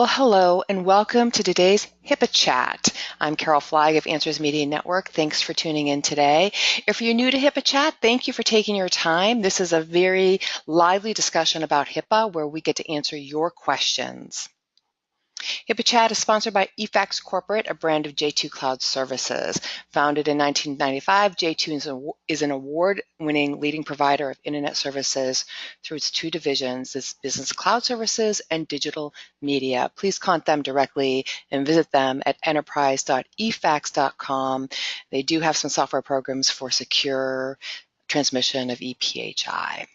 Well, hello and welcome to today's HIPAA Chat. I'm Carol Flagg of Answers Media Network. Thanks for tuning in today. If you're new to HIPAA Chat, thank you for taking your time. This is a very lively discussion about HIPAA where we get to answer your questions. HIPAA Chat is sponsored by eFax Corporate, a brand of J2 Cloud Services. Founded in 1995, J2 is an award-winning leading provider of internet services through its two divisions, this Business Cloud Services and Digital Media. Please contact them directly and visit them at enterprise.efax.com. They do have some software programs for secure transmission of ePHI.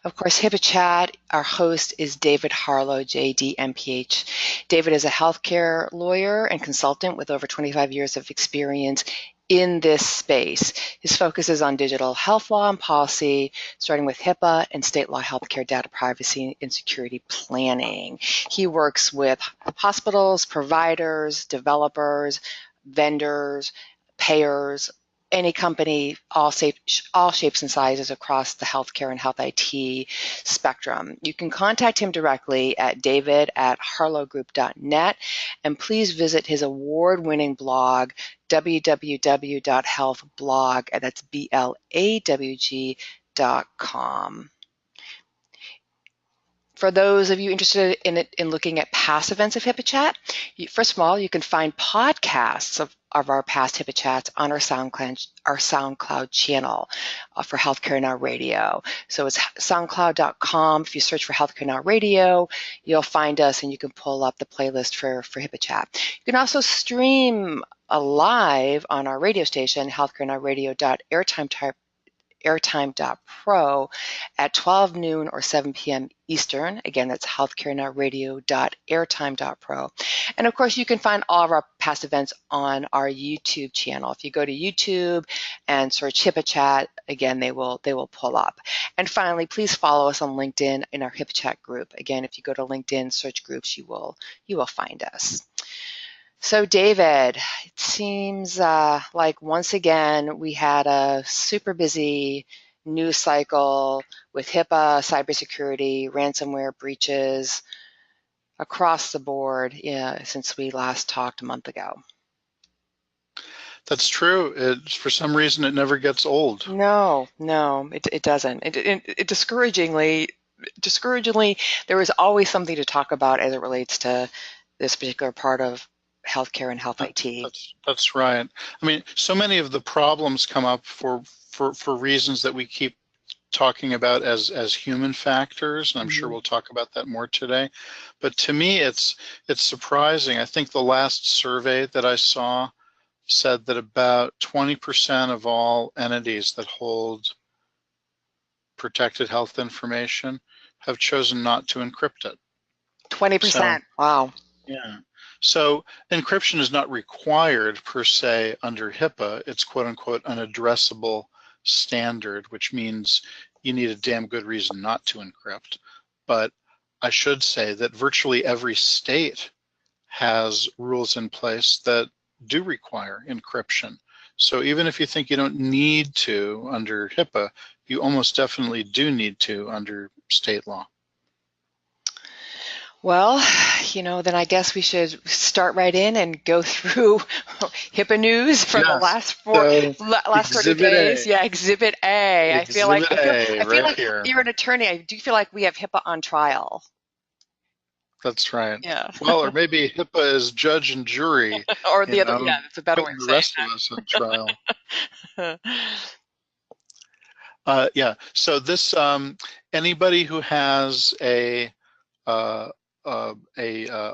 Of course, HIPAA Chat, our host is David Harlow, JD, MPH. David is a healthcare lawyer and consultant with over 25 years of experience in this space. His focus is on digital health law and policy, starting with HIPAA and state law healthcare data privacy and security planning. He works with hospitals, providers, developers, vendors, payers, any company, all shapes and sizes across the healthcare and health IT spectrum. You can contact him directly at david@harlowgroup.net, and please visit his award-winning blog, www.healthblog, and that's blawg.com. For those of you interested in looking at past events of HIPAA Chat, first of all, you can find podcasts of our past HIPAA Chats on our SoundCloud channel for Healthcare Now Radio. So it's soundcloud.com. If you search for Healthcare Now Radio, you'll find us and you can pull up the playlist for HIPAA Chat. You can also stream live on our radio station, healthcarenowradio.airtime.pro at 12 noon or 7 p.m. Eastern. Again, that's healthcarenowradio.airtime.pro. And of course, you can find all of our past events on our YouTube channel. If you go to YouTube and search HIPAA Chat, again, they will pull up. And finally, please follow us on LinkedIn in our HIPAA Chat group. Again, if you go to LinkedIn, search groups, you will find us. So David, it seems like once again we had a super busy news cycle with HIPAA, cybersecurity, ransomware breaches across the board since we last talked a month ago. That's true. For some reason, it never gets old. No, it doesn't. Discouragingly, there is always something to talk about as it relates to this particular part of healthcare and health IT. That's right. I mean, so many of the problems come up for reasons that we keep talking about as human factors, and I'm sure we'll talk about that more today. But to me, it's surprising. I think the last survey that I saw said that about 20% of all entities that hold protected health information have chosen not to encrypt it. 20%. Wow. Yeah. So encryption is not required per se under HIPAA. It's quote unquote an addressable standard, which means you need a damn good reason not to encrypt. But I should say that virtually every state has rules in place that do require encryption. So even if you think you don't need to under HIPAA, you almost definitely do need to under state law. Well, then I guess we should start right in and go through HIPAA news for the last 30 days. Yeah, Exhibit A. I feel like you're an attorney. I do feel like we have HIPAA on trial. That's right. Yeah. Well, or maybe HIPAA is judge and jury. Or the other, that's a better way to say the rest of us on trial. Yeah. So this, anybody who has a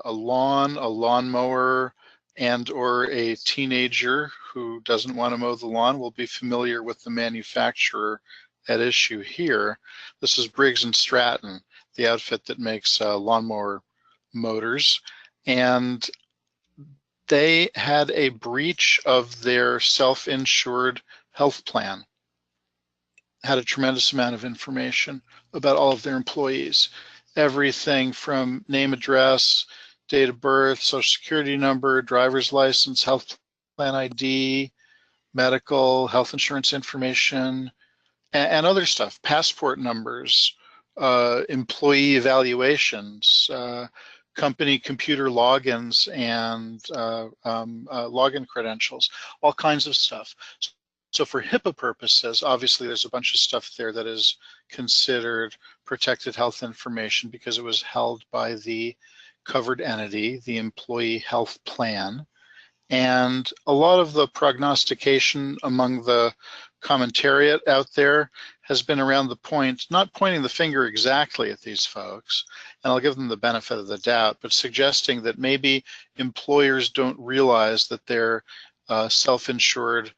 lawnmower and or a teenager who doesn't want to mow the lawn will be familiar with the manufacturer at issue here. This is Briggs & Stratton, the outfit that makes lawnmower motors, and they had a breach of their self-insured health plan. Had a tremendous amount of information about all of their employees. Everything from name, address, date of birth, social security number, driver's license, health plan ID, medical, health insurance information, and other stuff, passport numbers, employee evaluations, company computer logins and login credentials, all kinds of stuff. So for HIPAA purposes, obviously there's a bunch of stuff there that is considered protected health information because it was held by the covered entity, the employee health plan. And a lot of the prognostication among the commentariat out there has been around the point, not pointing the finger exactly at these folks, and I'll give them the benefit of the doubt, but suggesting that maybe employers don't realize that their self-insured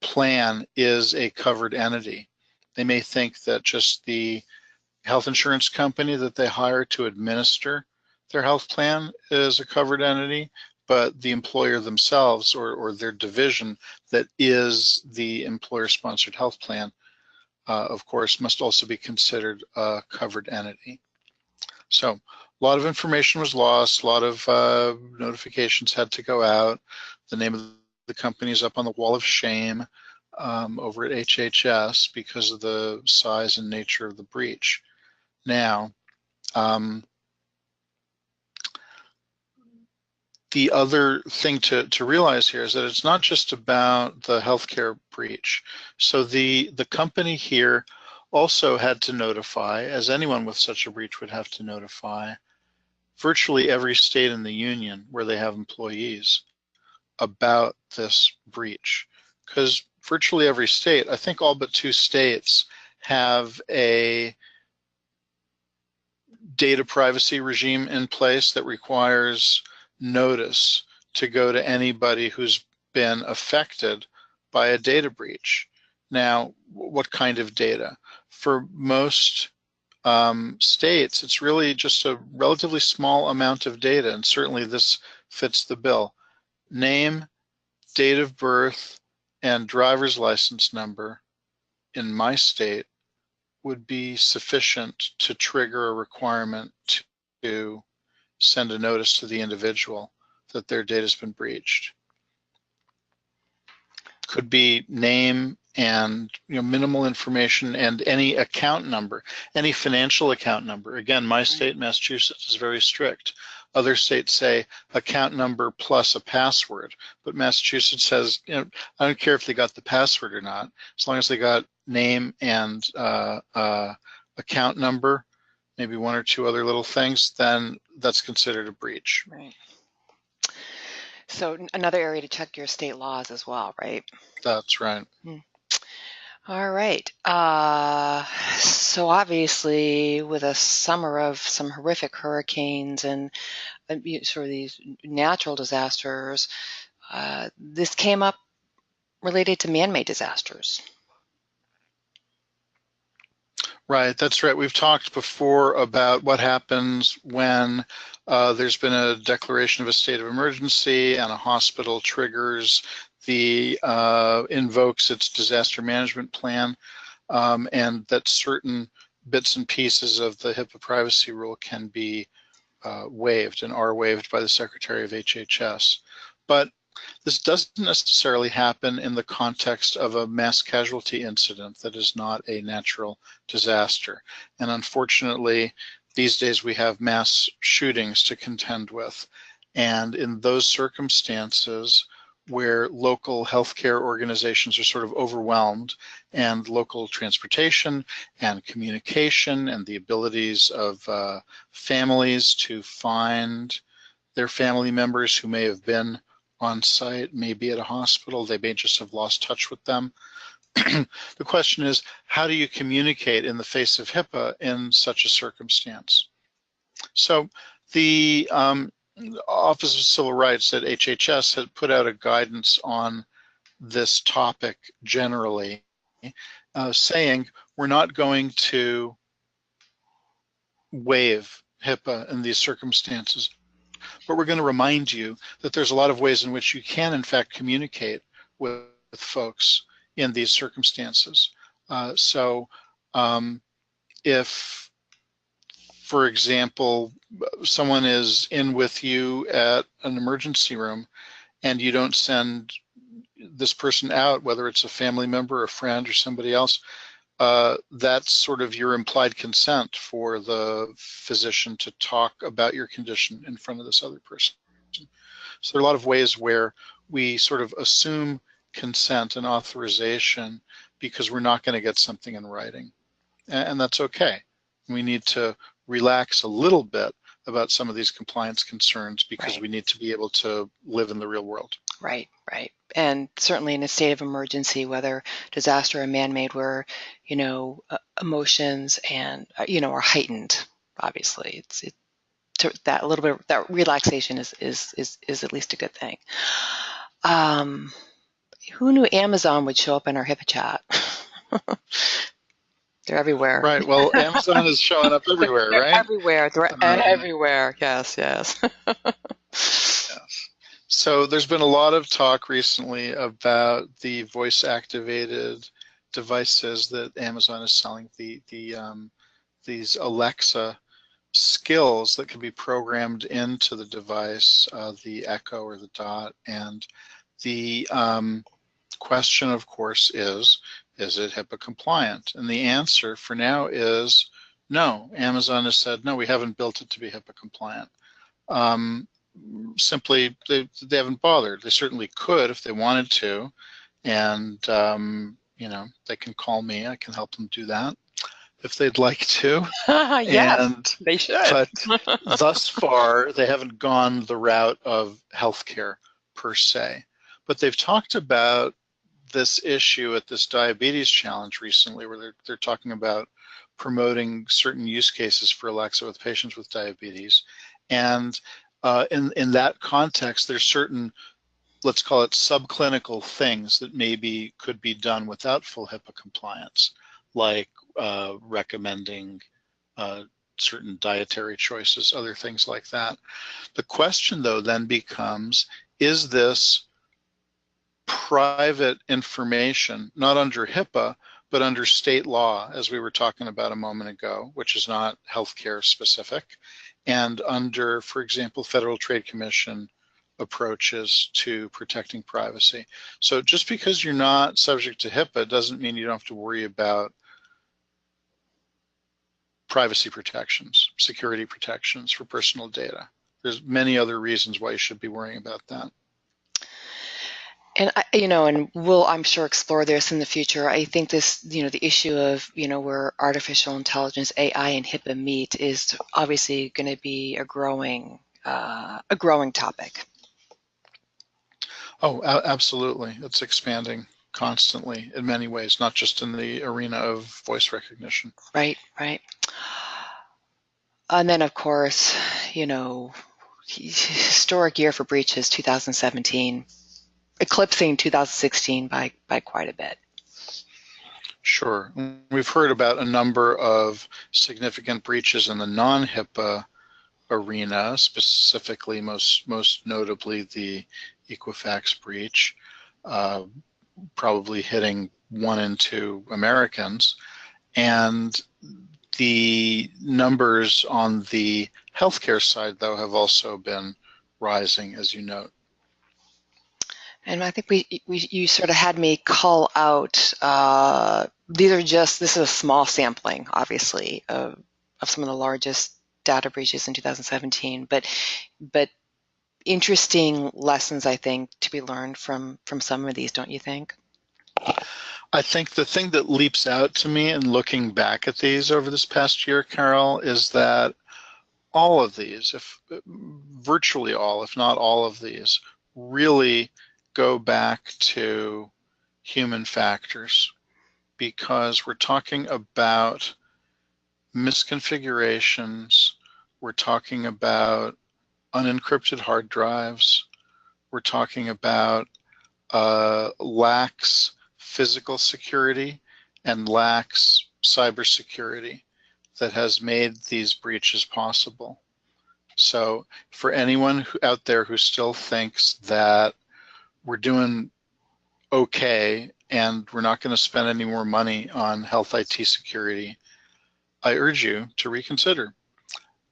plan is a covered entity. They may think that just the health insurance company that they hire to administer their health plan is a covered entity, but the employer themselves or their division that is the employer-sponsored health plan, of course, must also be considered a covered entity. So a lot of information was lost, a lot of notifications had to go out. The name of the company is up on the wall of shame over at HHS because of the size and nature of the breach. Now, the other thing to realize here is that it's not just about the healthcare breach. So the company here also had to notify, as anyone with such a breach would have to notify, virtually every state in the union where they have employees about this breach. Because virtually every state, I think all but 2 states, have a data privacy regime in place that requires notice to go to anybody who's been affected by a data breach. Now, what kind of data? For most states, it's really just a relatively small amount of data, and certainly this fits the bill. Name, date of birth, and driver's license number in my state would be sufficient to trigger a requirement to send a notice to the individual that their data has been breached. Could be name and minimal information and any account number, any financial account number. Again, my state, Massachusetts, is very strict. Other states say account number plus a password, but Massachusetts says, I don't care if they got the password or not, as long as they got name and account number, maybe 1 or 2 other little things, then that's considered a breach. Right. So another area to check your state laws as well, right? That's right. All right. So obviously, with a summer of some horrific hurricanes and sort of these natural disasters, this came up related to man-made disasters. Right, that's right. We've talked before about what happens when there's been a declaration of a state of emergency and a hospital triggers invokes its disaster management plan, and that certain bits and pieces of the HIPAA privacy rule can be waived and are waived by the Secretary of HHS. But this doesn't necessarily happen in the context of a mass casualty incident that is not a natural disaster. And unfortunately, these days we have mass shootings to contend with. And in those circumstances where local healthcare organizations are sort of overwhelmed and local transportation and communication and the abilities of families to find their family members who may have been on site, maybe at a hospital, they may just have lost touch with them. The question is, how do you communicate in the face of HIPAA in such a circumstance? So the Office of Civil Rights at HHS had put out a guidance on this topic generally, saying we're not going to waive HIPAA in these circumstances, but we're going to remind you that there's a lot of ways in which you can, in fact, communicate with folks in these circumstances. If, for example, someone is in with you at an emergency room and you don't send this person out, whether it's a family member, a friend, or somebody else, that's sort of your implied consent for the physician to talk about your condition in front of this other person. So there are a lot of ways where we sort of assume consent and authorization because we're not going to get something in writing. And that's okay. We need to relax a little bit about some of these compliance concerns because Right. we need to be able to live in the real world. Right, right. And certainly in a state of emergency, whether disaster or man-made, where, emotions and, are heightened, obviously. That a little bit, that relaxation is at least a good thing. Who knew Amazon would show up in our HIPAA chat? They're everywhere. Right. Well, Amazon is showing up everywhere, They're right? everywhere. They're Um, everywhere. Yes, yes. yes. So there's been a lot of talk recently about the voice-activated devices that Amazon is selling, these Alexa skills that can be programmed into the device, the Echo or the Dot. And the question, of course, is it HIPAA compliant? And the answer for now is no. Amazon has said, no, we haven't built it to be HIPAA compliant. Simply, they haven't bothered. They certainly could if they wanted to. And, they can call me. I can help them do that if they'd like to. Yes, And they should. but thus far, they haven't gone the route of healthcare per se. But they've talked about this issue at this diabetes challenge recently, where they're talking about promoting certain use cases for Alexa with patients with diabetes. And in that context, there's certain, let's call it subclinical things that maybe could be done without full HIPAA compliance, like recommending certain dietary choices, other things like that. The question, though, then becomes, is this private information, not under HIPAA, but under state law, as we were talking about a moment ago, which is not healthcare specific, and under, for example, Federal Trade Commission approaches to protecting privacy. So just because you're not subject to HIPAA doesn't mean you don't have to worry about privacy protections, security protections for personal data. There's many other reasons why you should be worrying about that. And and we'll, I'm sure, explore this in the future. I think this, the issue of, where artificial intelligence, AI, and HIPAA meet is obviously going to be a growing topic. Oh, absolutely. It's expanding constantly in many ways, not just in the arena of voice recognition. Right, right. And then, of course, historic year for breaches, 2017, eclipsing 2016 by quite a bit. Sure. We've heard about a number of significant breaches in the non-HIPAA arena, specifically, most notably the Equifax breach, probably hitting 1 in 2 Americans. And the numbers on the healthcare side, though, have also been rising, as you note. And I think you sort of had me call out, this is a small sampling, obviously, of some of the largest data breaches in 2017, but interesting lessons, I think, to be learned from some of these, don't you think? I think the thing that leaps out to me in looking back at these over this past year, Carol, is that all of these, if virtually all, if not all of these, really go back to human factors, because we're talking about misconfigurations, we're talking about unencrypted hard drives, we're talking about lacks physical security and lacks cybersecurity that has made these breaches possible. So for anyone out there who still thinks that we're doing okay and we're not going to spend any more money on health IT security, I urge you to reconsider.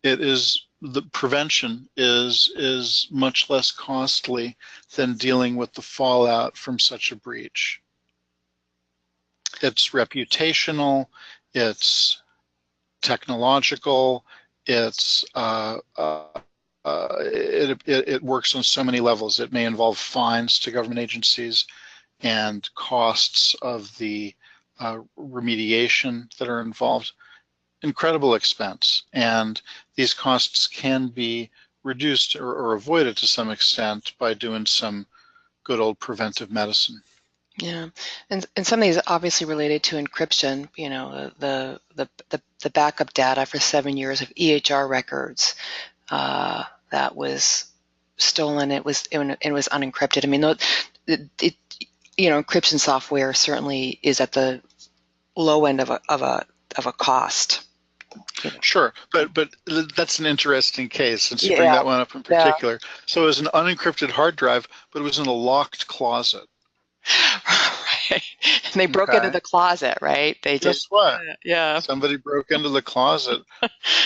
The prevention is much less costly than dealing with the fallout from such a breach. It's reputational, it's technological, it works on so many levels. It may involve fines to government agencies and costs of the remediation that are involved. Incredible expense, and these costs can be reduced or avoided to some extent by doing some good old preventive medicine. Yeah, and some of these obviously related to encryption. You know, the backup data for 7 years of EHR records that was stolen. It was unencrypted. I mean, encryption software certainly is at the low end of a cost. You know. Sure, but that's an interesting case since you bring Yeah, that one up in yeah, particular. So it was an unencrypted hard drive, but it was in a locked closet. right. And they broke into Okay. the closet, right? They Guess just, what? yeah, Somebody broke into the closet.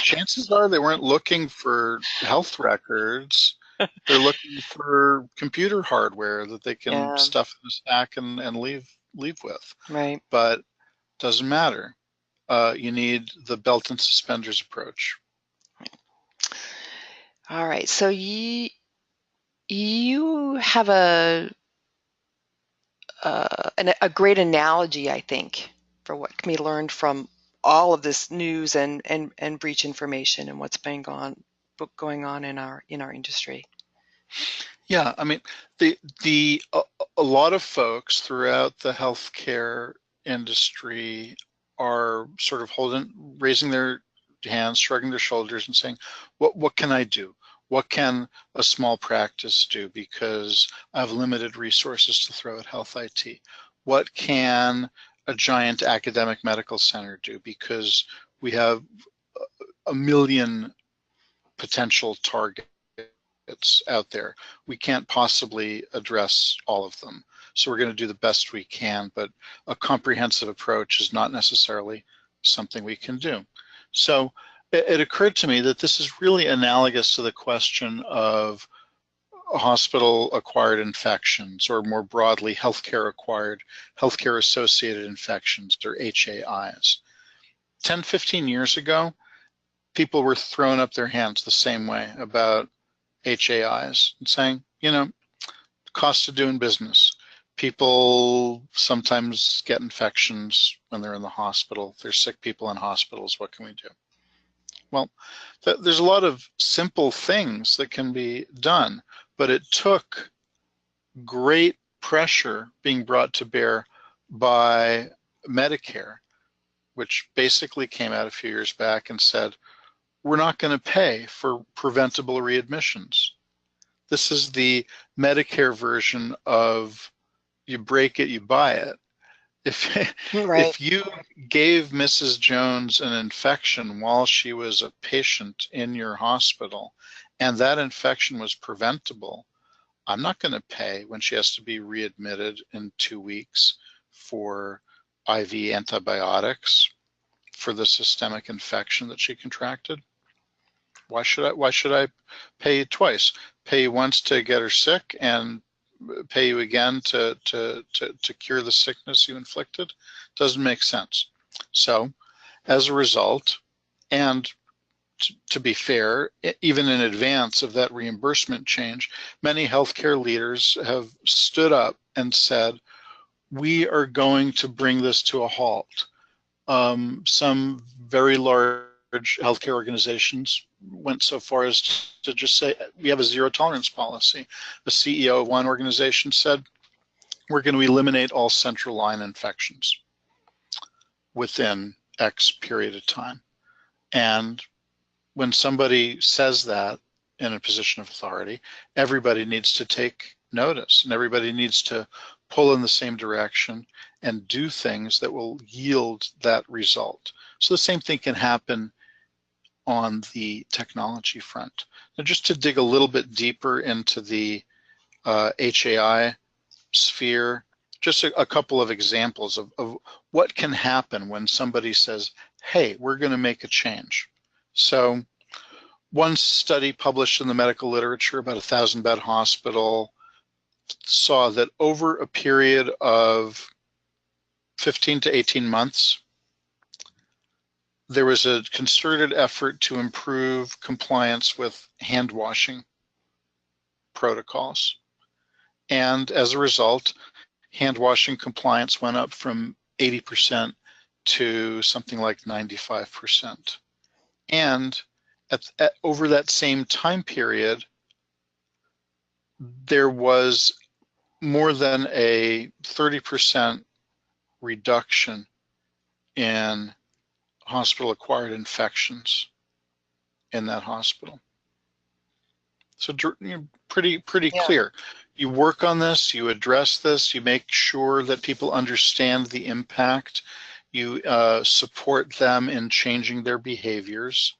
Chances are they weren't looking for health records. They're looking for computer hardware that they can yeah, stuff in a stack and leave with. right. But doesn't matter. You need the belt and suspenders approach. All right. So you have a great analogy, I think, for what can be learned from all of this news and breach information and what's been going on in our industry. Yeah, I mean, the a lot of folks throughout the healthcare industry are sort of raising their hands, shrugging their shoulders, and saying, "What can I do? What can a small practice do? Because I have limited resources to throw at health IT. What can a giant academic medical center do? Because we have a million potential targets out there. We can't possibly address all of them. So we're going to do the best we can, but a comprehensive approach is not necessarily something we can do. So it occurred to me that this is really analogous to the question of hospital-acquired infections, or more broadly, healthcare-acquired, healthcare-associated infections, or HAIs. 10, 15 years ago, people were throwing up their hands the same way about HAIs and saying, cost of doing business. People sometimes get infections when they're in the hospital. There's sick people in hospitals. What can we do? Well, there's a lot of simple things that can be done, but it took great pressure being brought to bear by Medicare, which basically came out a few years back and said, we're not going to pay for preventable readmissions. This is the Medicare version of you break it, you buy it. If Right. if you gave Mrs. Jones an infection while she was a patient in your hospital and that infection was preventable, I'm not going to pay when she has to be readmitted in 2 weeks for IV antibiotics for the systemic infection that she contracted. Why should I pay you twice? Pay you once to get her sick and pay you again to cure the sickness you inflicted? Doesn't make sense. So as a result, and to be fair, even in advance of that reimbursement change, many healthcare leaders have stood up and said, we are going to bring this to a halt. Some very large healthcare organizations went so far as to just say, we have a zero tolerance policy. The CEO of one organization said, we're going to eliminate all central line infections within X period of time. And when somebody says that in a position of authority, everybody needs to take notice and everybody needs to pull in the same direction and do things that will yield that result. So the same thing can happen on the technology front. Now, just to dig a little bit deeper into the HAI sphere, just a couple of examples of what can happen when somebody says, hey, we're going to make a change. So one study published in the medical literature about a 1,000-bed hospital saw that over a period of 15 to 18 months, there was a concerted effort to improve compliance with hand washing protocols. And as a result, hand washing compliance went up from 80% to something like 95%. And over that same time period, there was more than a 30% reduction in hospital-acquired infections in that hospital. So pretty Yeah. clear. You work on this, you address this, you make sure that people understand the impact, you support them in changing their behaviors,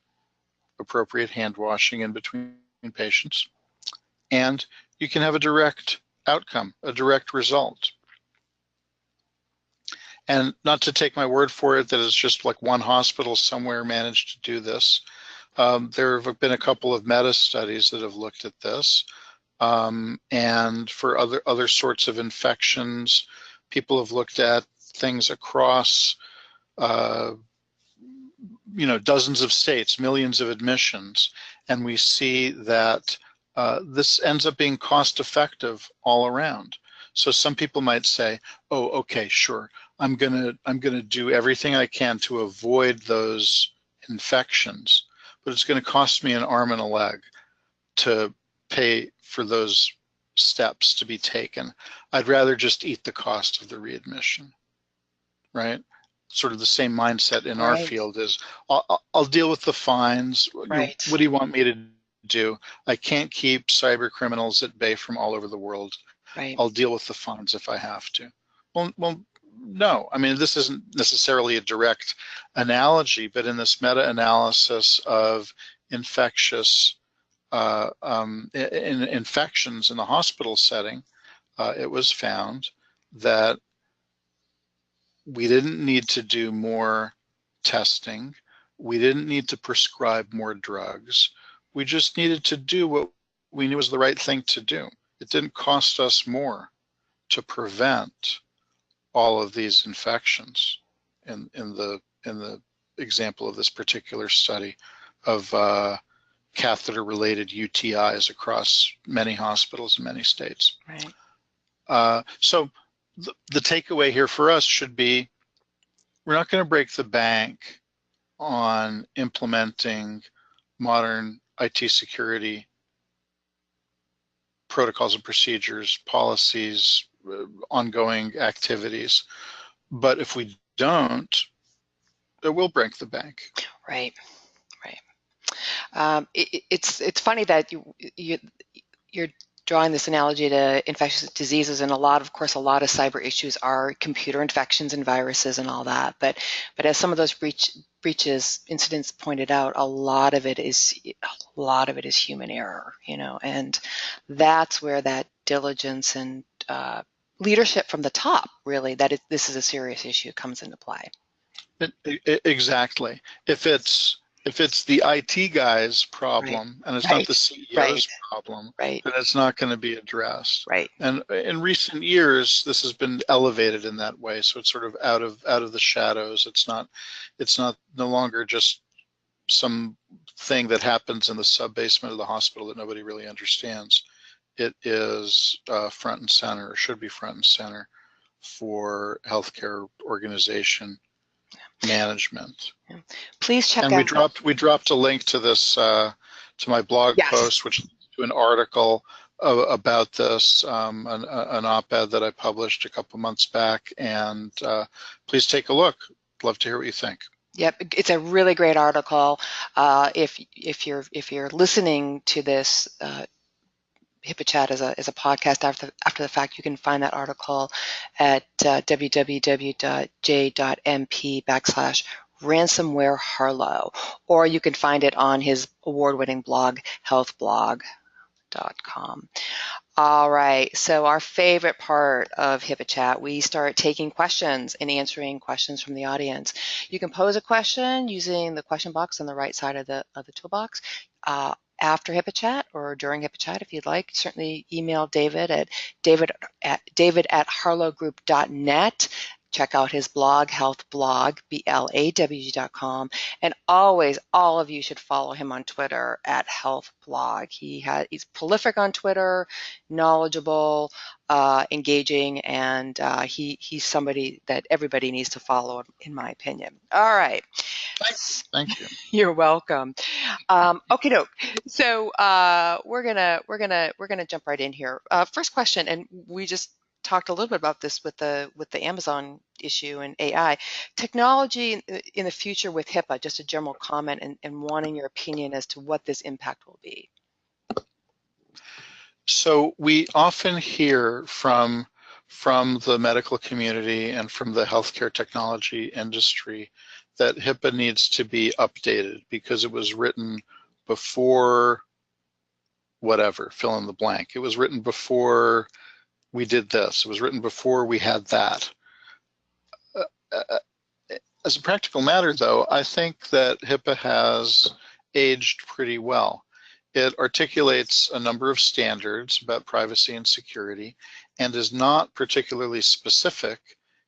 appropriate hand washing in between patients, and you can have a direct outcome, a direct result. And not to take my word for it that it's just like one hospital somewhere managed to do this. There have been a couple of meta studies that have looked at this. And for other sorts of infections, people have looked at things across dozens of states, millions of admissions, and we see that this ends up being cost effective all around. So some people might say, oh, okay, sure, I'm gonna do everything I can to avoid those infections, but it's gonna cost me an arm and a leg to pay for those steps to be taken. I'd rather just eat the cost of the readmission, right? Sort of the same mindset in our Right. field is, I'll deal with the fines. Right. What do you want me to do? I can't keep cyber criminals at bay from all over the world. Right. I'll deal with the fines if I have to. Well, no. I mean, this isn't necessarily a direct analogy, but in this meta-analysis of infections in the hospital setting, it was found that we didn't need to do more testing. We didn't need to prescribe more drugs. We just needed to do what we knew was the right thing to do. It didn't cost us more to prevent all of these infections in the example of this particular study of catheter-related UTIs across many hospitals in many states. Right. So the takeaway here for us should be, we're not going to break the bank on implementing modern IT security protocols and procedures, policies, ongoing activities. But if we don't, it will break the bank. Right. Right. It's funny that you're drawing this analogy to infectious diseases, and a lot of cyber issues are computer infections and viruses and all that. But as some of those breaches incidents pointed out, a lot of it is human error, and that's where that diligence and leadership from the top, really, this is a serious issue, comes into play. Exactly. If it's the IT guy's problem, right, and it's not the CEO's problem, right, then it's not going to be addressed. Right. And in recent years, this has been elevated in that way. So it's sort of out of the shadows. It's no longer just some thing that happens in the sub-basement of the hospital that nobody really understands. It is front and center, or should be front and center, for healthcare organization management. Yeah. Please check out. And we dropped a link to this to my blog post, which leads to an article about this, an op-ed that I published a couple months back. And please take a look. Love to hear what you think. Yep, it's a really great article. If you're listening to this HIPAA Chat as a podcast after the fact, you can find that article at www.j.mp/ransomware Harlow, or you can find it on his award-winning blog, healthblog.com. All right, so our favorite part of HIPAA Chat, we start taking questions and answering questions from the audience. You can pose a question using the question box on the right side of the toolbox. After HIPAA Chat or during HIPAA Chat, if you'd like, certainly email David at david@harlowgroup.net check out his blog, Health Blog, BLAW.com. And always, all of you should follow him on Twitter at Health Blog. He's prolific on Twitter, knowledgeable, engaging, and he's somebody that everybody needs to follow, in my opinion. All right. Thank you. You're welcome. Okay, doke. So we're gonna jump right in here. First question, and we just talked a little bit about this with the Amazon issue and AI technology in the future with HIPAA. Just a general comment and wanting your opinion as to what this impact will be. So we often hear from the medical community and from the healthcare technology industry that HIPAA needs to be updated because it was written before whatever, fill in the blank. It was written before we did this. It was written before we had that. As a practical matter, though, I think that HIPAA has aged pretty well. It articulates a number of standards about privacy and security and is not particularly specific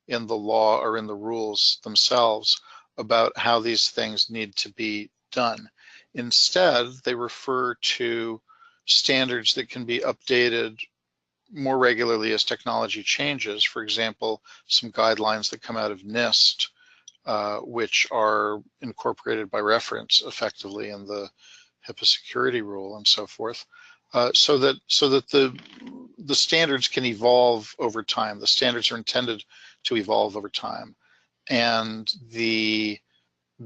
in the law or in the rules themselves about how these things need to be done. Instead, they refer to standards that can be updated more regularly as technology changes. For example, some guidelines that come out of NIST, which are incorporated by reference effectively in the HIPAA security rule and so forth, so that the standards can evolve over time. The standards are intended to evolve over time, and the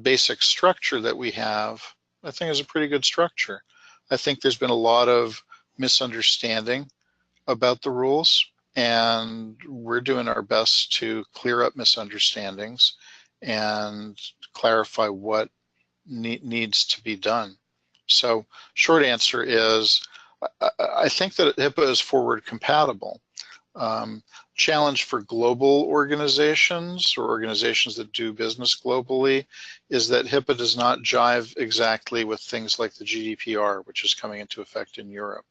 basic structure that we have, I think, is a pretty good structure. I think there's been a lot of misunderstanding about the rules, and we're doing our best to clear up misunderstandings and clarify what needs to be done. So short answer is, I think that HIPAA is forward compatible. Challenge for global organizations or organizations that do business globally is that HIPAA does not jive exactly with things like the GDPR, which is coming into effect in Europe,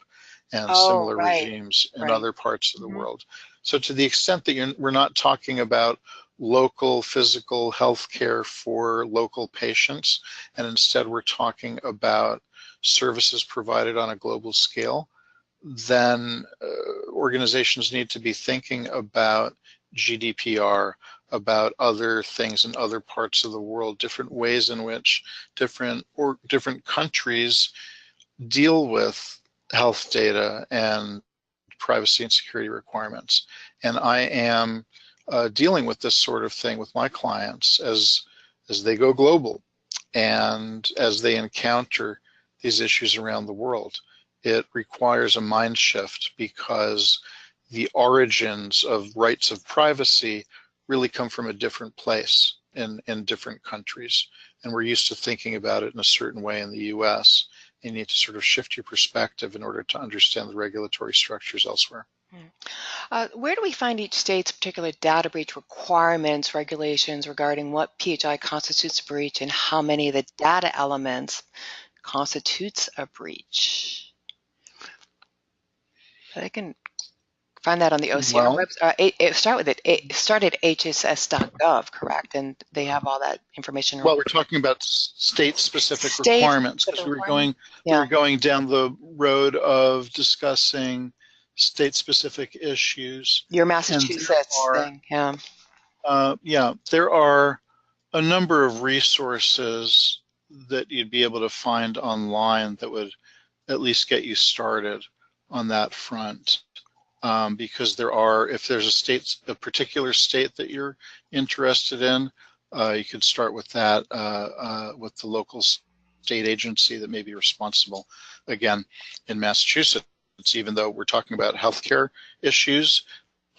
and similar regimes in other parts of the world. So to the extent that we're not talking about local physical health care for local patients, and instead we're talking about services provided on a global scale, then organizations need to be thinking about GDPR, about other things in other parts of the world, different ways in which different countries deal with health data and privacy and security requirements. And I am dealing with this sort of thing with my clients as they go global and as they encounter these issues around the world. It requires a mind shift because the origins of rights of privacy really come from a different place in different countries. And we're used to thinking about it in a certain way in the US. You need to sort of shift your perspective in order to understand the regulatory structures elsewhere. Where do we find each state's particular data breach requirements, regulations regarding what PHI constitutes a breach and how many of the data elements constitutes a breach? I can find that on the OCR website. Start at hss.gov, correct? And they have all that information. Well, we're talking about state-specific requirements because we were going down the road of discussing state-specific issues. Your Massachusetts thing, yeah. Yeah, there are a number of resources that you'd be able to find online that would at least get you started on that front. Because if there's a particular state that you're interested in, you could start with that, with the local state agency that may be responsible. Again, in Massachusetts, even though we're talking about healthcare issues,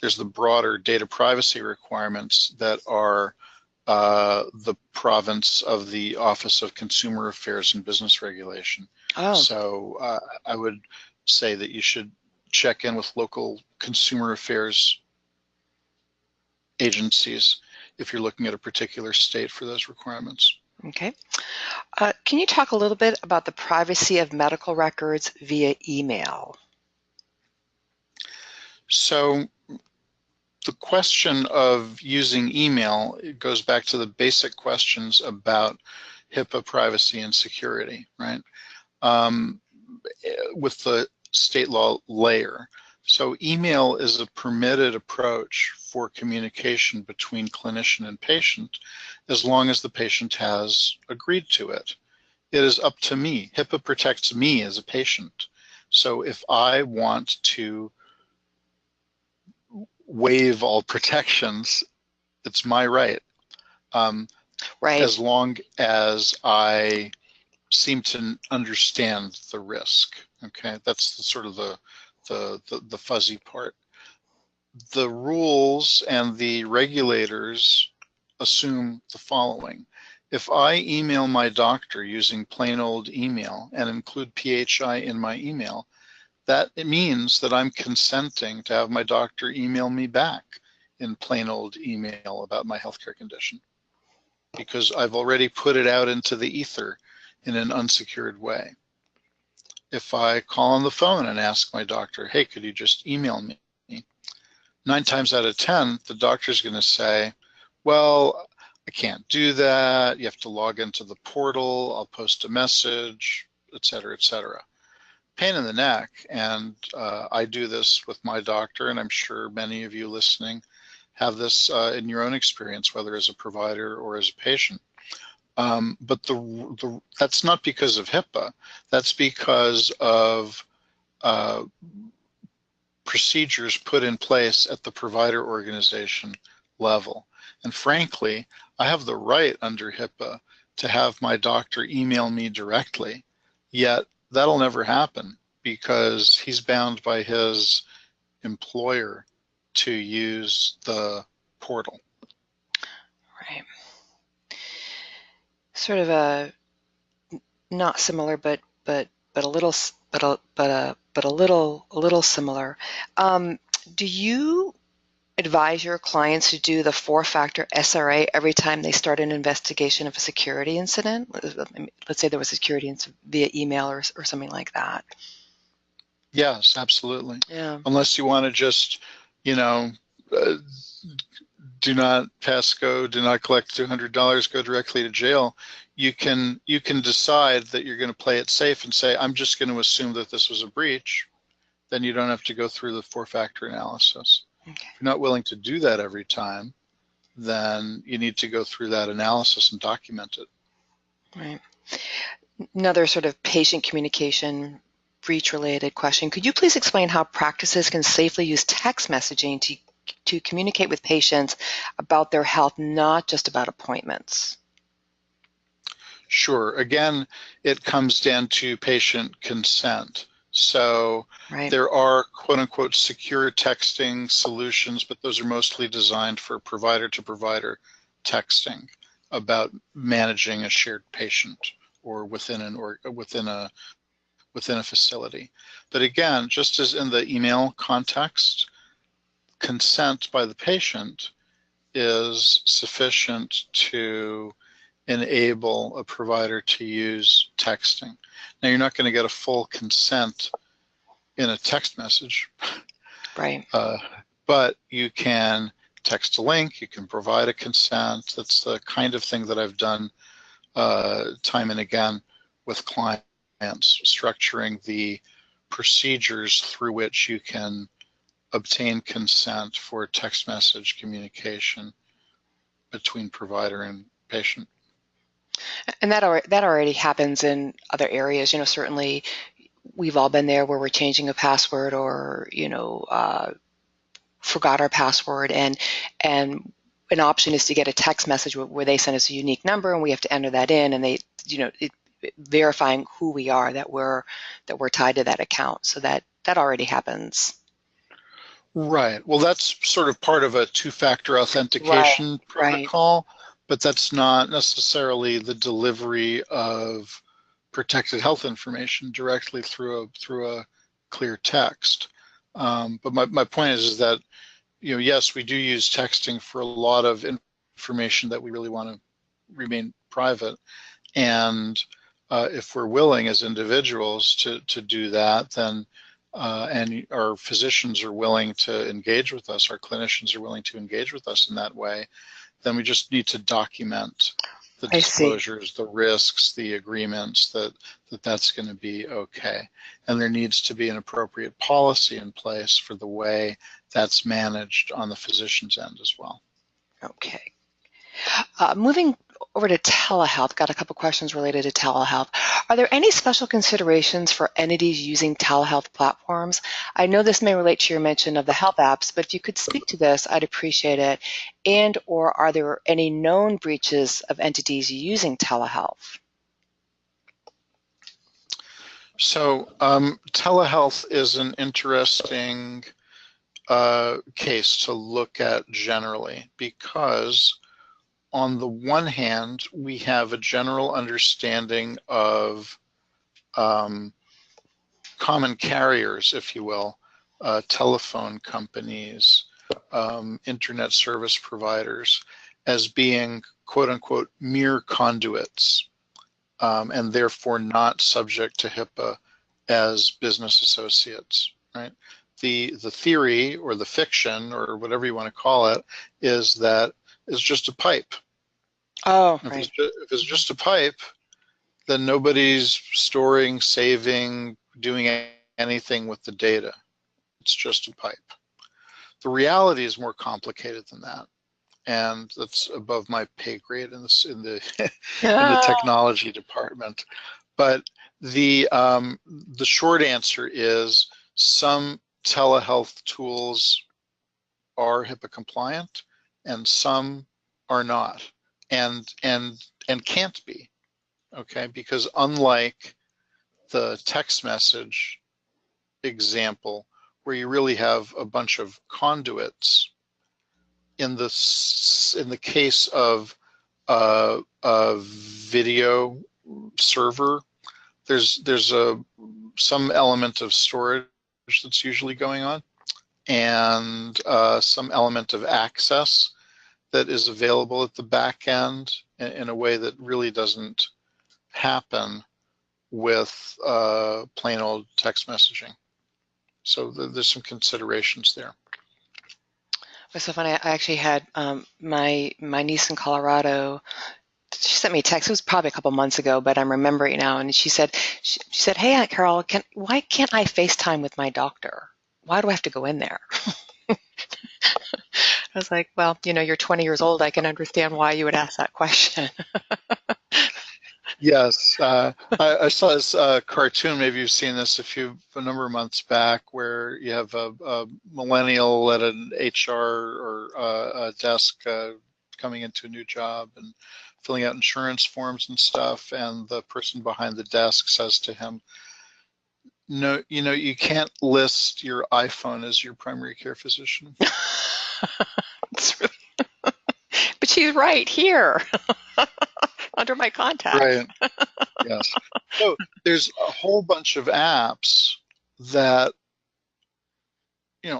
there's the broader data privacy requirements that are the province of the Office of Consumer Affairs and Business Regulation. So I would say that you should check in with local consumer affairs agencies if you're looking at a particular state for those requirements. Okay. Can you talk a little bit about the privacy of medical records via email? So the question of using email, it goes back to the basic questions about HIPAA privacy and security, right? With the state law layer. So email is a permitted approach for communication between clinician and patient as long as the patient has agreed to it. It is up to me. HIPAA protects me as a patient. So if I want to waive all protections, it's my right. Right. As long as I seem to understand the risk. Okay, that's sort of the fuzzy part. The rules and the regulators assume the following. If I email my doctor using plain old email and include PHI in my email, that it means that I'm consenting to have my doctor email me back in plain old email about my healthcare condition, because I've already put it out into the ether in an unsecured way. If I call on the phone and ask my doctor, hey, could you just email me? 9 times out of 10, the doctor's going to say, well, I can't do that. You have to log into the portal. I'll post a message, et cetera, et cetera. Pain in the neck. And I do this with my doctor, and I'm sure many of you listening have this in your own experience, whether as a provider or as a patient. But that's not because of HIPAA. That's because of procedures put in place at the provider organization level. And frankly, I have the right under HIPAA to have my doctor email me directly, yet that'll never happen because he's bound by his employer to use the portal. Right. Sort of a not similar, but a little a little similar. Do you advise your clients to do the 4-factor SRA every time they start an investigation of a security incident? Let's say there was a security incident via email or something like that. Yes, absolutely. Yeah. Unless you want to just, you know, do not pass go, do not collect $200, go directly to jail. You can decide that you're going to play it safe and say, I'm just going to assume that this was a breach. Then you don't have to go through the 4-factor analysis. Okay. If you're not willing to do that every time, then you need to go through that analysis and document it. Right. Another sort of patient communication breach-related question. Could you please explain how practices can safely use text messaging to communicate with patients about their health, not just about appointments? Sure. Again, it comes down to patient consent. So Right. there are quote unquote secure texting solutions, but those are mostly designed for provider to provider texting about managing a shared patient or within a facility. But again, just as in the email context, consent by the patient is sufficient to enable a provider to use texting. Now, you're not going to get a full consent in a text message, Right. But you can text a link, you can provide a consent. That's the kind of thing that I've done time and again with clients, structuring the procedures through which you can obtain consent for text message communication between provider and patient. And that already happens in other areas. Certainly we've all been there where we're changing a password or, forgot our password, and an option is to get a text message where they send us a unique number and we have to enter that in, and they, verifying who we are, that we're tied to that account. So that already happens. Right. Well, that's sort of part of a 2-factor authentication protocol, but that's not necessarily the delivery of protected health information directly through a clear text. But my point is that, yes, we do use texting for a lot of information that we really want to remain private. And if we're willing as individuals to do that, then and our physicians are willing to engage with us, our clinicians are willing to engage with us in that way, then we just need to document the I see. disclosures, the risks, the agreements that's going to be okay. And there needs to be an appropriate policy in place for the way that's managed on the physician's end as well. Okay. Moving over to telehealth, got a couple questions related to telehealth. Are there any special considerations for entities using telehealth platforms? I know this may relate to your mention of the health apps, but if you could speak to this, I'd appreciate it. And or are there any known breaches of entities using telehealth? So telehealth is an interesting case to look at generally, because on the one hand, we have a general understanding of common carriers, if you will, telephone companies, internet service providers, as being quote unquote mere conduits, and therefore not subject to HIPAA as business associates, right? The theory or the fiction or whatever you want to call it is that it's just a pipe. Oh, If right. it's just a pipe, then nobody's storing, saving, doing anything with the data. It's just a pipe. The reality is more complicated than that, and that's above my pay grade in the in the Ah, technology department. But the short answer is some telehealth tools are HIPAA compliant, and some are not, and can't be. Okay, because unlike the text message example, where you really have a bunch of conduits, in the case of a video server, there's some element of storage that's usually going on, and some element of access that is available at the back end in a way that really doesn't happen with plain old text messaging. So there's some considerations there. it was so funny. I actually had my niece in Colorado. She sent me a text. It was probably a couple months ago, but I'm remembering now. And she said, "Hey, Aunt Carol, why can't I FaceTime with my doctor? Why do I have to go in there?" I was like, "Well, you're 20 years old. I can understand why you would ask that question." Yes, I saw this cartoon. Maybe you've seen this a number of months back, where you have a millennial at an HR or a desk coming into a new job and filling out insurance forms and stuff, and the person behind the desk says to him, "No, you can't list your iPhone as your primary care physician." It's really, but she's right here under my contacts. Right. Yes. So there's a whole bunch of apps that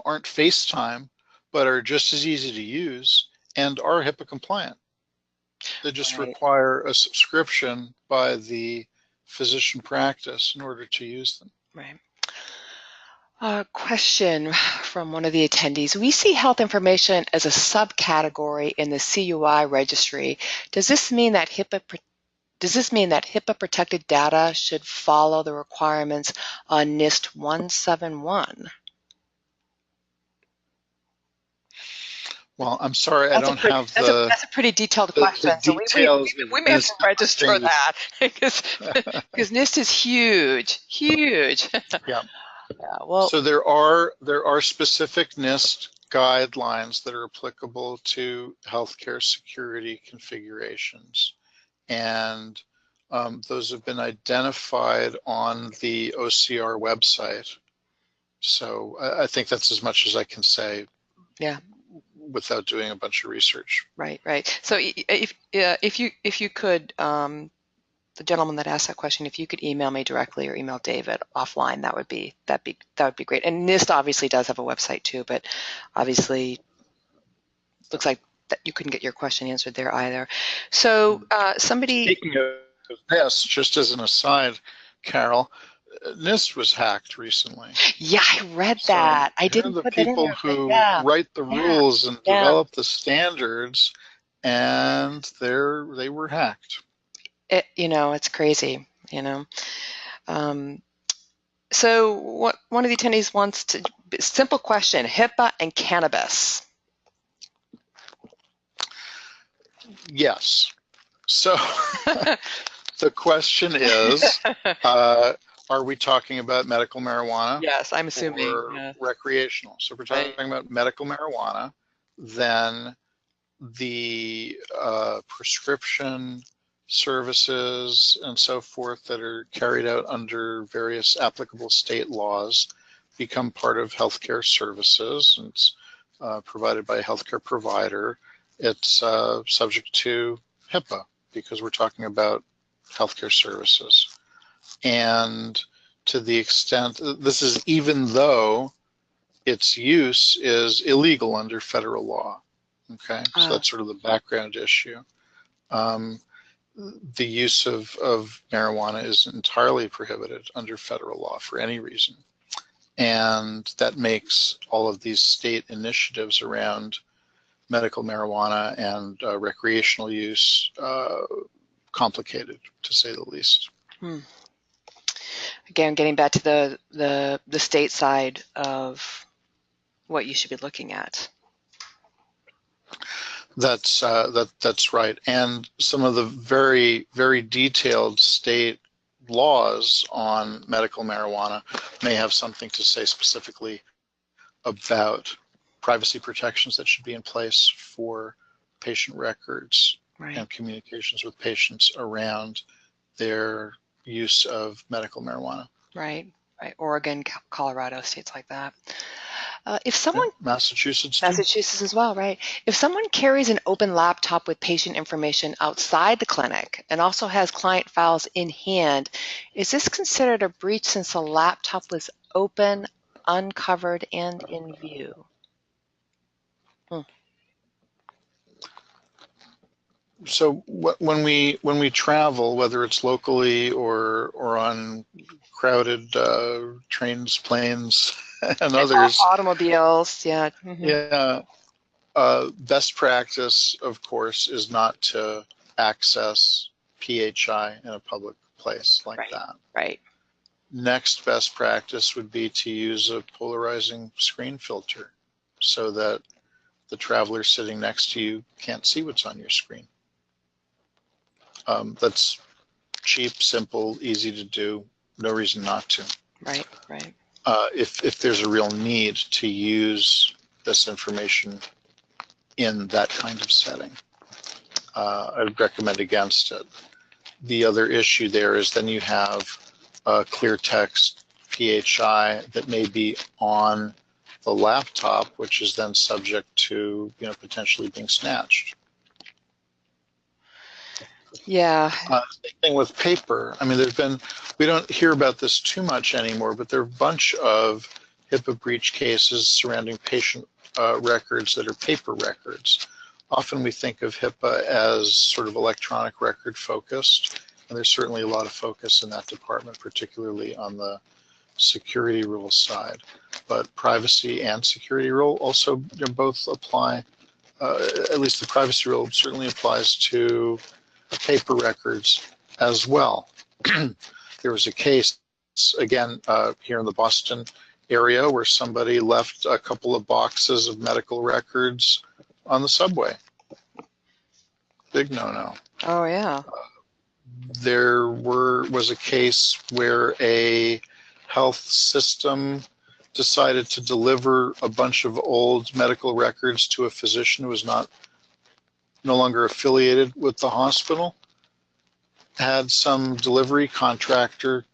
aren't FaceTime, but are just as easy to use and are HIPAA compliant. They just Right, require a subscription by the physician practice in order to use them. right. Question from one of the attendees. We see health information as a subcategory in the CUI registry. Does this mean that HIPAA protected data should follow the requirements on NIST 171? Well, I'm sorry, I That's a don't pretty have that's a that's a pretty detailed question. the So details of we may have to this register thing. that because NIST is huge, huge. Yeah. Yeah, well, So there are specific NIST guidelines that are applicable to healthcare security configurations, and those have been identified on the OCR website. So I think that's as much as I can say yeah. without doing a bunch of research. Right, right. So if you could, the gentleman that asked that question, if you could email me directly or email David offline, that would be great. And NIST obviously does have a website too, but obviously looks like that you couldn't get your question answered there either. So somebody, Speaking of this, just as an aside, Carol, NIST was hacked recently. Yeah, I read So that. I here are didn't the put that in people there, but who yeah, write the yeah, rules and yeah. develop the standards, and they were hacked. It's crazy, Um, so one of the attendees wants to, simple question, HIPAA and cannabis. Yes. So the question is, are we talking about medical marijuana Yes, I'm assuming. or Yeah, recreational? So if we're right, talking about medical marijuana, then the prescription services and so forth that are carried out under various applicable state laws become part of healthcare services, and it's provided by a healthcare provider. It's subject to HIPAA because we're talking about healthcare services. And to the extent, this is even though its use is illegal under federal law. Okay, so that's sort of the background issue. Um, the use of marijuana is entirely prohibited under federal law for any reason. And that makes all of these state initiatives around medical marijuana and recreational use complicated, to say the least. Again, getting back to the state side of what you should be looking at. That's right. And some of the very, very detailed state laws on medical marijuana may have something to say specifically about privacy protections that should be in place for patient records and communications with patients around their use of medical marijuana. Right. Oregon, Colorado, states like that. If someone, Massachusetts too. Massachusetts as well, right? If someone carries an open laptop with patient information outside the clinic and also has client files in hand, is this considered a breach since the laptop was open, uncovered, and in view? So when we travel, whether it's locally or on crowded trains, planes, and others, Automobiles, yeah. yeah, best practice, of course, is not to access PHI in a public place like that. Right. Next best practice would be to use a polarizing screen filter so that the traveler sitting next to you can't see what's on your screen. That's cheap, simple, easy to do, no reason not to. Right. If there's a real need to use this information in that kind of setting, I'd recommend against it. The other issue there is then you have a clear text PHI that may be on the laptop, which is then subject to potentially being snatched. Yeah. Same thing with paper. I mean, we don't hear about this too much anymore, but there are a bunch of HIPAA breach cases surrounding patient records that are paper records. Often we think of HIPAA as sort of electronic record focused, and there's certainly a lot of focus in that department, particularly on the security rule side. But privacy and security rule also both apply, at least the privacy rule certainly applies to paper records as well. There was a case, again, here in the Boston area where somebody left a couple of boxes of medical records on the subway. Big no-no. Oh, yeah. There was a case where a health system decided to deliver a bunch of old medical records to a physician who was no longer affiliated with the hospital, had some delivery contractor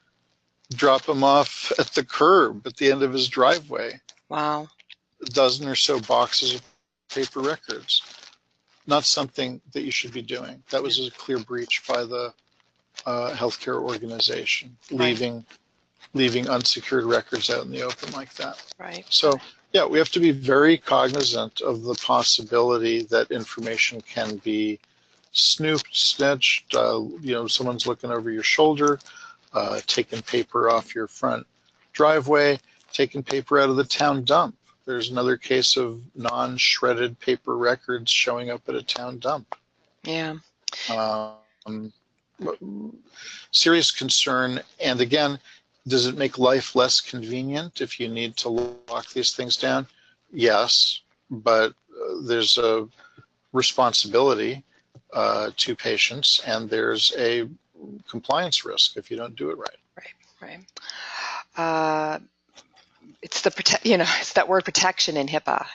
drop him off at the curb at the end of his driveway. Wow. A dozen or so boxes of paper records. Not something that you should be doing. That was a clear breach by the healthcare organization, leaving unsecured records out in the open like that. Right. So yeah, we have to be very cognizant of the possibility that information can be snooped, snitched, someone's looking over your shoulder. taken paper off your front driveway, taken paper out of the town dump. There's another case of non-shredded paper records showing up at a town dump. Yeah. Um, serious concern. And again, does it make life less convenient if you need to lock these things down? Yes, but there's a responsibility to patients, and there's a compliance risk if you don't do it right. Right. It's the it's that word protection in HIPAA.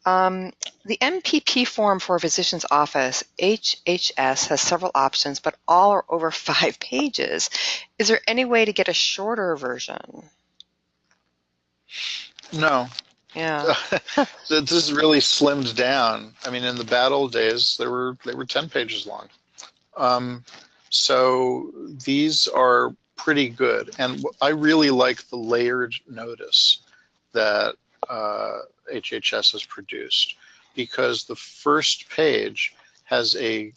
The MPP form for a physician's office, HHS, has several options, but all are over 5 pages. Is there any way to get a shorter version? No. Yeah. This is really slimmed down. I mean, in the bad old days, they were 10 pages long. So these are pretty good. And I really like the layered notice that HHS has produced, because the first page has a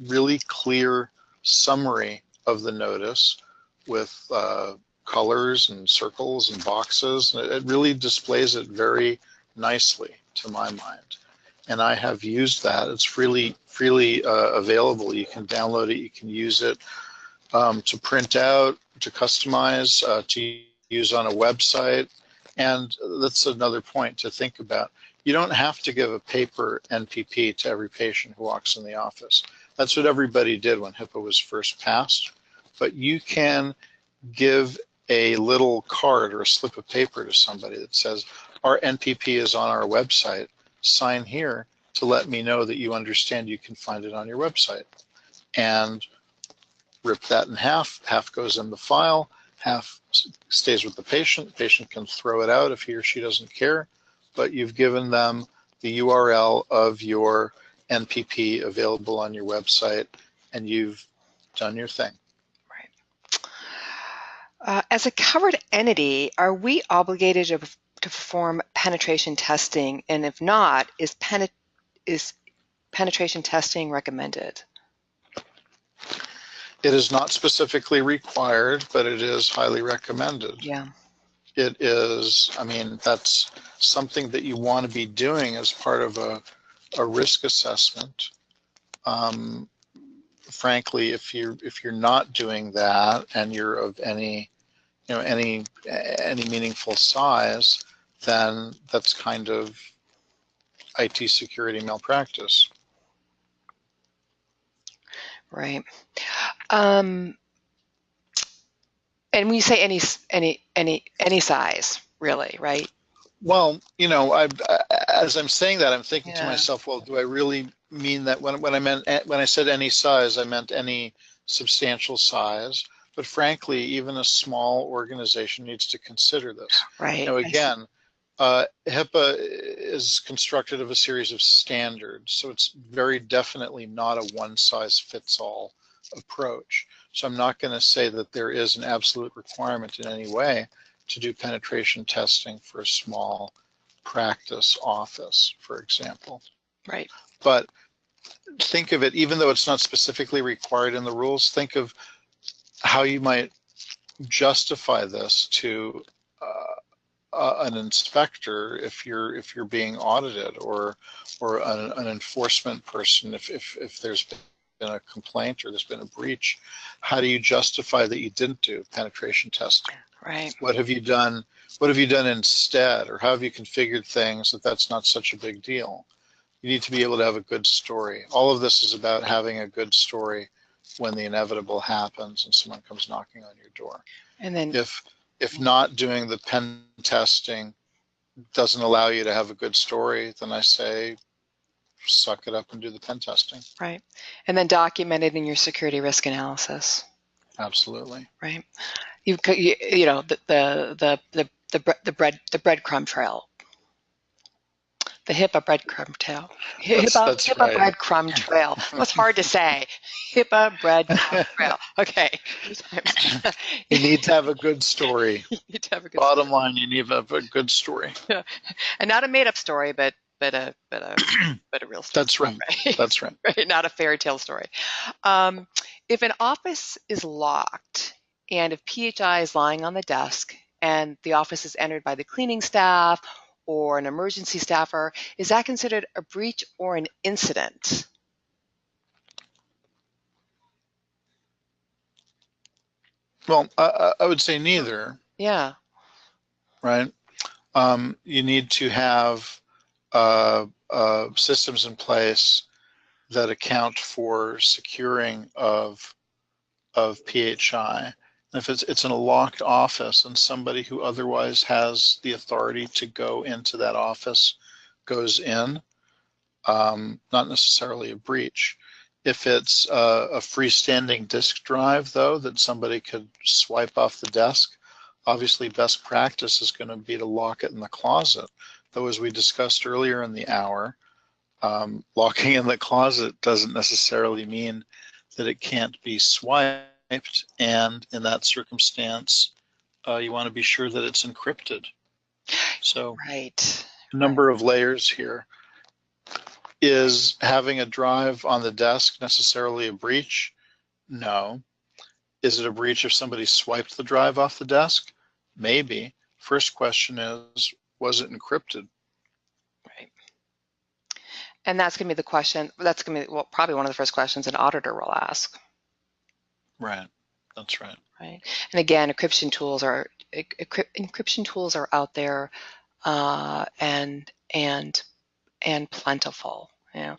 really clear summary of the notice with colors and circles and boxes. It really displays it very nicely, to my mind. And I have used that. It's freely available. You can download it. You can use it to print out, to customize, to use on a website. And that's another point to think about. You don't have to give a paper NPP to every patient who walks in the office. That's what everybody did when HIPAA was first passed. But you can give a little card or a slip of paper to somebody that says, our NPP is on our website. Sign here to let me know that you understand you can find it on your website. And rip that in half. Half goes in the file, half stays with the patient. The patient can throw it out if he or she doesn't care, but you've given them the URL of your NPP available on your website, and you've done your thing. Right. As a covered entity, are we obligated to perform penetration testing? And if not, is penetration testing recommended? It is not specifically required, but it is highly recommended. Yeah. It is, I mean, that's something that you want to be doing as part of a risk assessment. Frankly, if you're not doing that and you're of any meaningful size, then that's kind of IT security malpractice. Right. And when you say any size, really, right? Well, as I'm saying that, I'm thinking to myself, well, do I really mean that? When I said any size, I meant any substantial size. But frankly, even a small organization needs to consider this. Right. Again, HIPAA is constructed of a series of standards, so it's very definitely not a one-size-fits-all approach. So I'm not going to say that there is an absolute requirement in any way to do penetration testing for a small practice office, for example. Right. But think of it, even though it's not specifically required in the rules, think of how you might justify this to an inspector if you're being audited, or an enforcement person if there's been a complaint or there's been a breach. How do you justify that you didn't do penetration testing? Right. What have you done? What have you done instead, or how have you configured things that that's not such a big deal? You need to be able to have a good story. All of this is about having a good story when the inevitable happens and someone comes knocking on your door. And then if not doing the pen testing doesn't allow you to have a good story, then I say suck it up and do the pen testing. Right. And then document it in your security risk analysis. Absolutely. Right. The breadcrumb trail. The HIPAA breadcrumb trail. HIPAA right. breadcrumb trail. What's hard to say? HIPAA breadcrumb trail. Okay. You need to have a good story. You need to have a good Bottom line, you need to have a good story. Yeah. And not a made-up story, but a real story. That's right. Right? That's right. Right? Not a fairy tale story. If an office is locked and if PHI is lying on the desk and the office is entered by the cleaning staff or an emergency staffer, is that considered a breach or an incident? Well, I would say neither, Yeah. right? You need to have systems in place that account for securing of PHI. And if it's in a locked office and somebody who otherwise has the authority to go into that office goes in, not necessarily a breach. If it's a freestanding disk drive, though, that somebody could swipe off the desk, obviously best practice is going to be to lock it in the closet. Though, as we discussed earlier in the hour, locking in the closet doesn't necessarily mean that it can't be swiped, and in that circumstance, you want to be sure that it's encrypted. So, Right. a number of layers here. Is having a drive on the desk necessarily a breach? No. Is it a breach if somebody swiped the drive off the desk? Maybe. First question is, was it encrypted? Right. And that's going to be the question. That's going to be probably one of the first questions an auditor will ask. Right. That's right. Right. And again, encryption tools are out there, and plentiful. You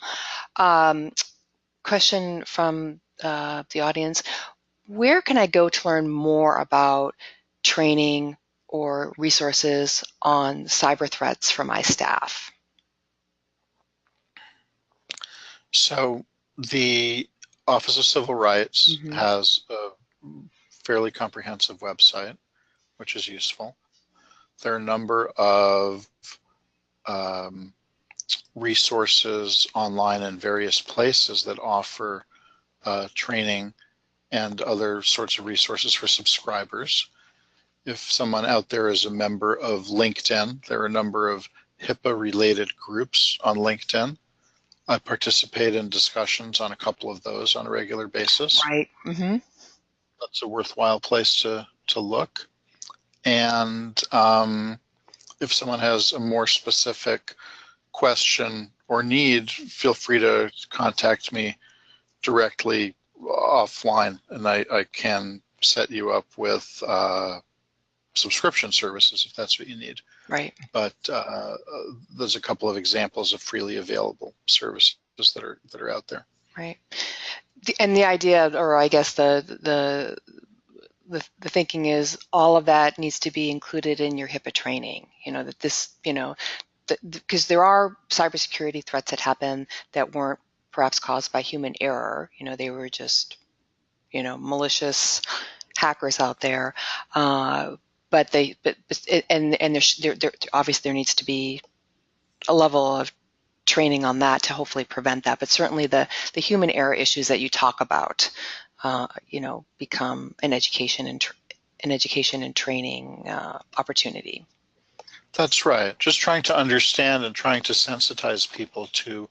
know. Question from the audience: where can I go to learn more about training or resources on cyber threats for my staff? So the Office of Civil Rights has a fairly comprehensive website, which is useful. There are a number of resources online in various places that offer training and other sorts of resources for subscribers. If someone out there is a member of LinkedIn, there are a number of HIPAA-related groups on LinkedIn. I participate in discussions on a couple of those on a regular basis. Right. Mm-hmm. That's a worthwhile place to look. And if someone has a more specific question or need, feel free to contact me directly offline, and I can set you up with subscription services if that's what you need. Right. But there's a couple of examples of freely available services that are out there. Right. And the idea, or I guess the thinking is all of that needs to be included in your HIPAA training. You know, that this, you know, because there are cybersecurity threats that happen that weren't perhaps caused by human error. You know, they were just, you know, malicious hackers out there. But there obviously there needs to be a level of training on that to hopefully prevent that. But certainly the human error issues that you talk about, you know, become an education and training opportunity. That's right. Just trying to understand and trying to sensitize people to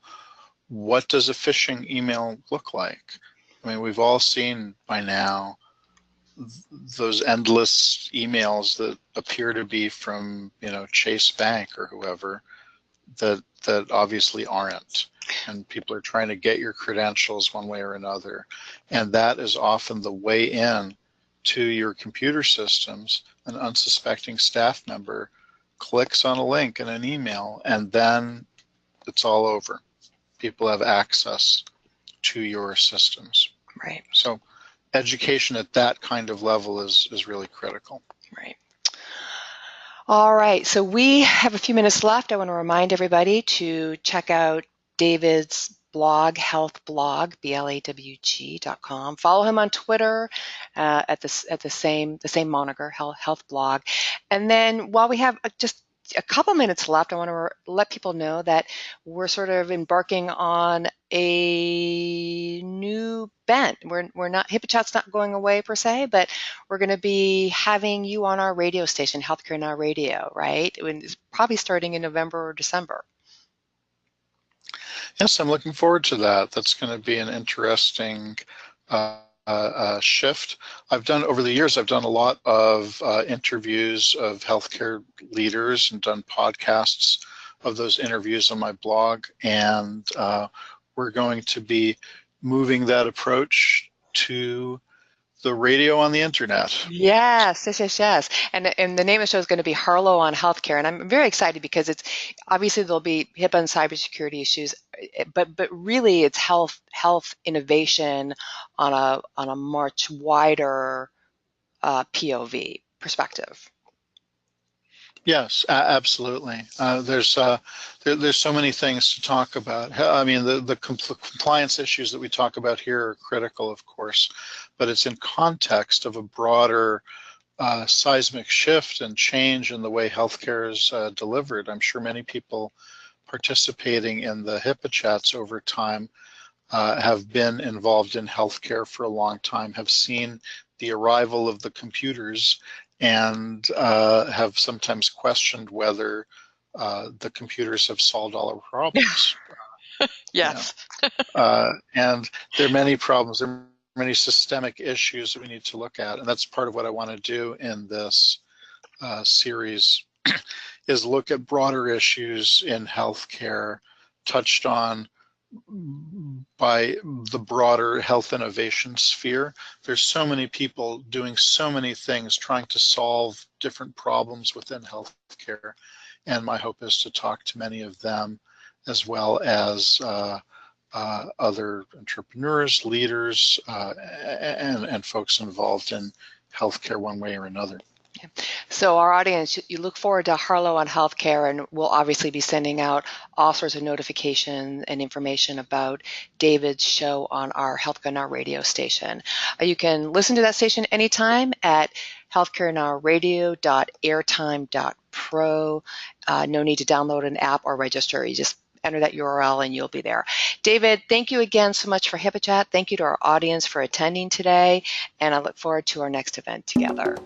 what does a phishing email look like. I mean, we've all seen by now those endless emails that appear to be from, you know, Chase Bank or whoever that obviously aren't. And people are trying to get your credentials one way or another. And that is often the way in to your computer systems. An unsuspecting staff member clicks on a link in an email, and then it's all over. People have access to your systems. Right. So education at that kind of level is really critical. Right. All right, so we have a few minutes left. I want to remind everybody to check out David's blog, Health Blog, blawg.com. Follow him on Twitter at the same moniker, Health Blog. And then while we have just a couple minutes left, I want to let people know that we're sort of embarking on a new bent. We're not, HIPAA Chat's not going away per se, but we're going to be having you on our radio station, Healthcare Now Radio, right? It's probably starting in November or December. Yes, I'm looking forward to that. That's going to be an interesting shift. Over the years, I've done a lot of interviews of healthcare leaders and done podcasts of those interviews on my blog. And we're going to be moving that approach to the radio on the internet. Yes, yes, yes, yes. And the name of the show is going to be Harlow on Healthcare, and I'm very excited because it's obviously there'll be HIPAA and cybersecurity issues, but really it's health innovation on a much wider POV perspective. Yes, absolutely. There's so many things to talk about. I mean, the compliance issues that we talk about here are critical, of course, but it's in context of a broader seismic shift and change in the way healthcare is delivered. I'm sure many people participating in the HIPAA chats over time have been involved in healthcare for a long time, have seen the arrival of the computers, and have sometimes questioned whether the computers have solved all our problems. You know, Yes. and there are many problems. There are many systemic issues that we need to look at, and that's part of what I want to do in this series is look at broader issues in healthcare touched on by the broader health innovation sphere. There's so many people doing so many things trying to solve different problems within healthcare, and my hope is to talk to many of them as well as other entrepreneurs, leaders, and folks involved in healthcare one way or another. So our audience, you look forward to Harlow on Healthcare, and we'll obviously be sending out all sorts of notification and information about David's show on our Healthcare Now radio station. You can listen to that station anytime at healthcarenowradio.airtime.pro. No need to download an app or register. You just enter that URL and you'll be there. David, thank you again so much for HIPAA Chat. Thank you to our audience for attending today, and I look forward to our next event together.